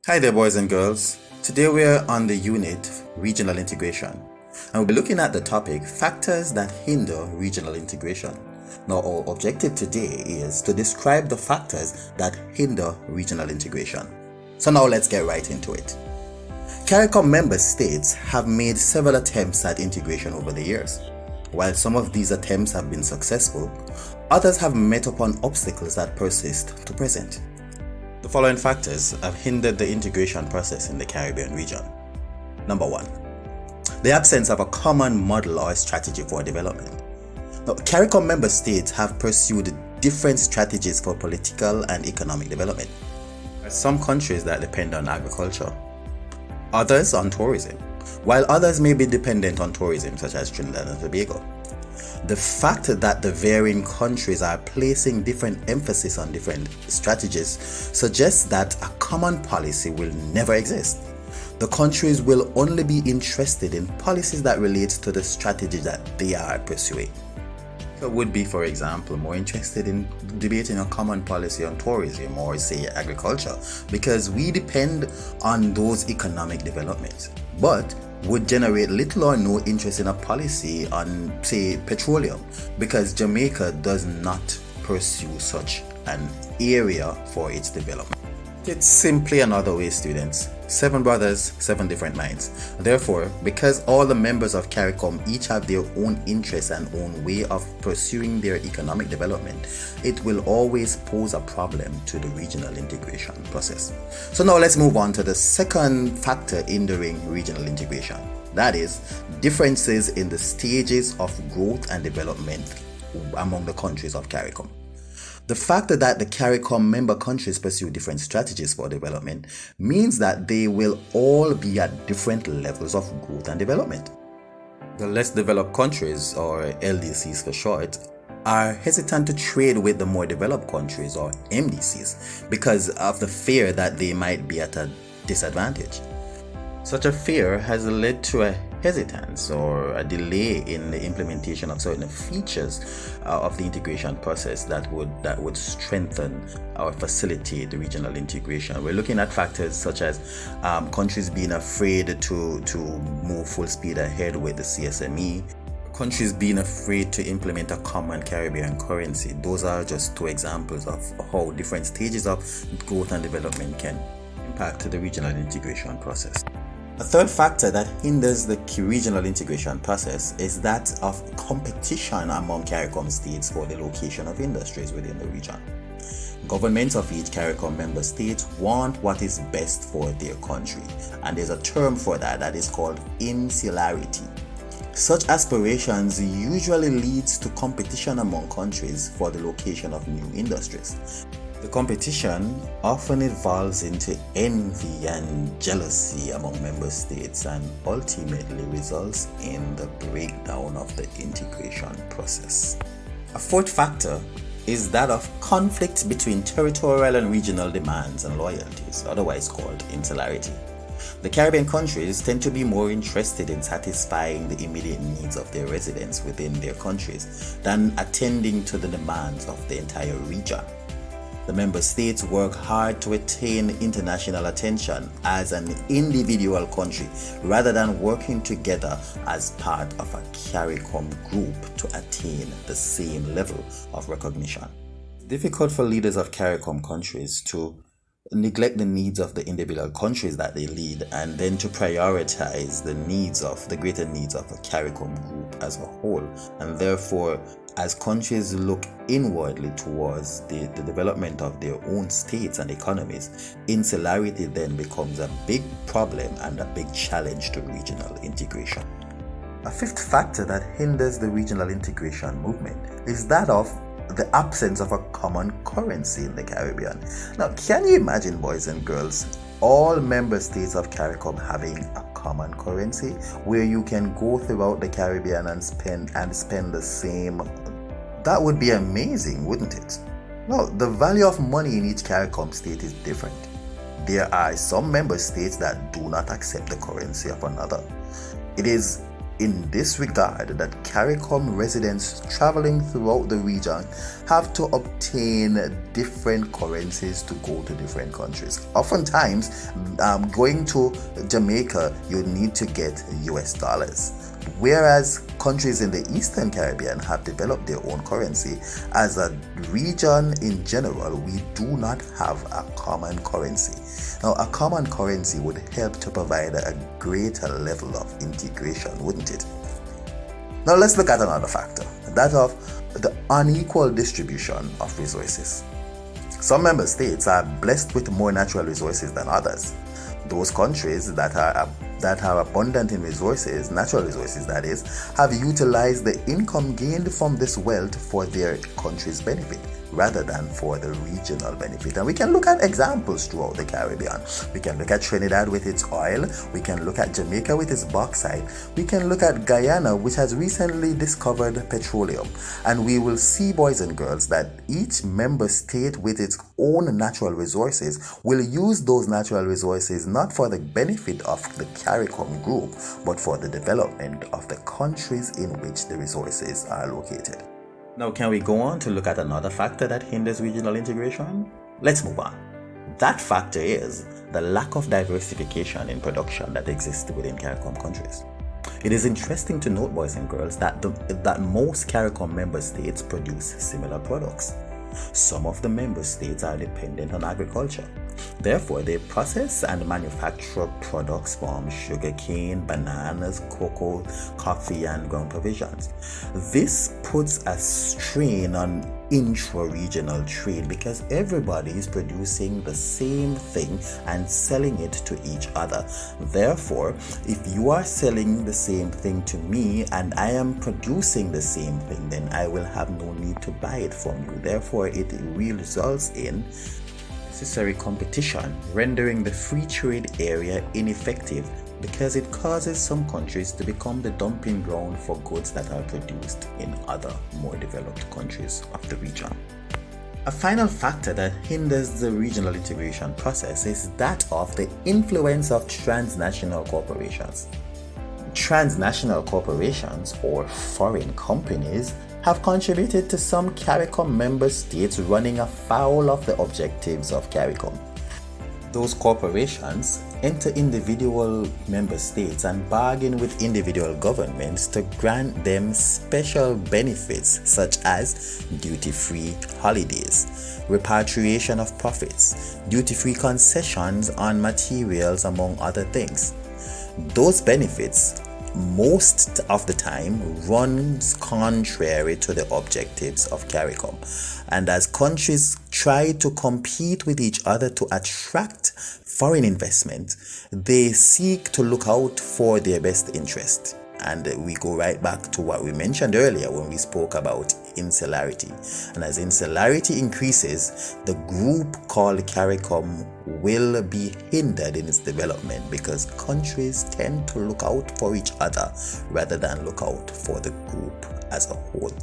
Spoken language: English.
Hi there, boys and girls. Today we're on the unit Regional Integration, and we'll be looking at the topic Factors that Hinder Regional Integration. Now, our objective today is to describe the factors that hinder regional integration. So now let's get right into it. CARICOM member states have made several attempts at integration over the years. While some of these attempts have been successful, others have met upon obstacles that persist to present. The following factors have hindered the integration process in the Caribbean region. Number 1. The absence of a common model or strategy for development. Now, CARICOM member states have pursued different strategies for political and economic development. There are some countries that depend on agriculture, others on tourism, while others may be dependent on tourism, such as Trinidad and Tobago. The fact that the varying countries are placing different emphasis on different strategies suggests that a common policy will never exist. The countries will only be interested in policies that relate to the strategy that they are pursuing. So would be, for example, more interested in debating a common policy on tourism or, say, agriculture, because we depend on those economic developments, but would generate little or no interest in a policy on, say, petroleum, because Jamaica does not pursue such an area for its development. It's simply another way, students. 7 brothers, 7 different minds. Therefore, because all the members of CARICOM each have their own interests and own way of pursuing their economic development, it will always pose a problem to the regional integration process. So now let's move on to the second factor hindering regional integration. That is, differences in the stages of growth and development among the countries of CARICOM. The fact that the CARICOM member countries pursue different strategies for development means that they will all be at different levels of growth and development. The less developed countries, or LDCs for short, are hesitant to trade with the more developed countries, or MDCs, because of the fear that they might be at a disadvantage. Such a fear has led to a hesitance or a delay in the implementation of certain features of the integration process that would strengthen or facilitate the regional integration. We're looking at factors such as countries being afraid to move full speed ahead with the CSME, countries being afraid to implement a common Caribbean currency. Those are just 2 examples of how different stages of growth and development can impact the regional integration process. A third factor that hinders the regional integration process is that of competition among CARICOM states for the location of industries within the region. Governments of each CARICOM member state want what is best for their country, and there's a term for that is called insularity. Such aspirations usually leads to competition among countries for the location of new industries. The competition often evolves into envy and jealousy among member states and ultimately results in the breakdown of the integration process. A fourth factor is that of conflict between territorial and regional demands and loyalties, otherwise called insularity. The Caribbean countries tend to be more interested in satisfying the immediate needs of their residents within their countries than attending to the demands of the entire region. The member states work hard to attain international attention as an individual country rather than working together as part of a CARICOM group to attain the same level of recognition. It's difficult for leaders of CARICOM countries to neglect the needs of the individual countries that they lead and then to prioritize the greater needs of a CARICOM group as a whole, and therefore as countries look inwardly towards the development of their own states and economies, insularity then becomes a big problem and a big challenge to regional integration. A fifth factor that hinders the regional integration movement is that of the absence of a common currency in the Caribbean. Now, can you imagine, boys and girls, all member states of CARICOM having a common currency where you can go throughout the Caribbean and spend the same? That would be amazing, wouldn't it? Now, the value of money in each CARICOM state is different. There are some member states that do not accept the currency of another. It is in this regard that CARICOM residents traveling throughout the region have to obtain different currencies to go to different countries. Oftentimes, going to Jamaica, you need to get US dollars. Whereas countries in the Eastern Caribbean have developed their own currency, as a region in general, we do not have a common currency. Now, a common currency would help to provide a greater level of integration, wouldn't it? Now, let's look at another factor, that of the unequal distribution of resources. Some member states are blessed with more natural resources than others. Those countries that are abundant in resources, natural resources that is, have utilized the income gained from this wealth for their country's benefit rather than for the regional benefit. And we can look at examples throughout the Caribbean. We can look at Trinidad with its oil. We can look at Jamaica with its bauxite. We can look at Guyana, which has recently discovered petroleum. And we will see, boys and girls, that each member state with its own natural resources will use those natural resources not for the benefit of the CARICOM group, but for the development of the countries in which the resources are located. Now, can we go on to look at another factor that hinders regional integration? Let's move on. That factor is the lack of diversification in production that exists within CARICOM countries. It is interesting to note, boys and girls, that most CARICOM member states produce similar products. Some of the member states are dependent on agriculture. Therefore, they process and manufacture products from sugarcane, bananas, cocoa, coffee, and ground provisions. This puts a strain on intra-regional trade because everybody is producing the same thing and selling it to each other. Therefore, if you are selling the same thing to me and I am producing the same thing, then I will have no need to buy it from you. Therefore, it results in necessary competition, rendering the free trade area ineffective because it causes some countries to become the dumping ground for goods that are produced in other more developed countries of the region. A final factor that hinders the regional integration process is that of the influence of transnational corporations. Transnational corporations, or foreign companies, have contributed to some CARICOM member states running afoul of the objectives of CARICOM. Those corporations enter individual member states and bargain with individual governments to grant them special benefits such as duty-free holidays, repatriation of profits, duty-free concessions on materials, among other things. Those benefits most of the time runs contrary to the objectives of CARICOM, and as countries try to compete with each other to attract foreign investment, they seek to look out for their best interest. And we go right back to what we mentioned earlier when we spoke about insularity. And as insularity increases, the group called CARICOM will be hindered in its development because countries tend to look out for each other rather than look out for the group as a whole.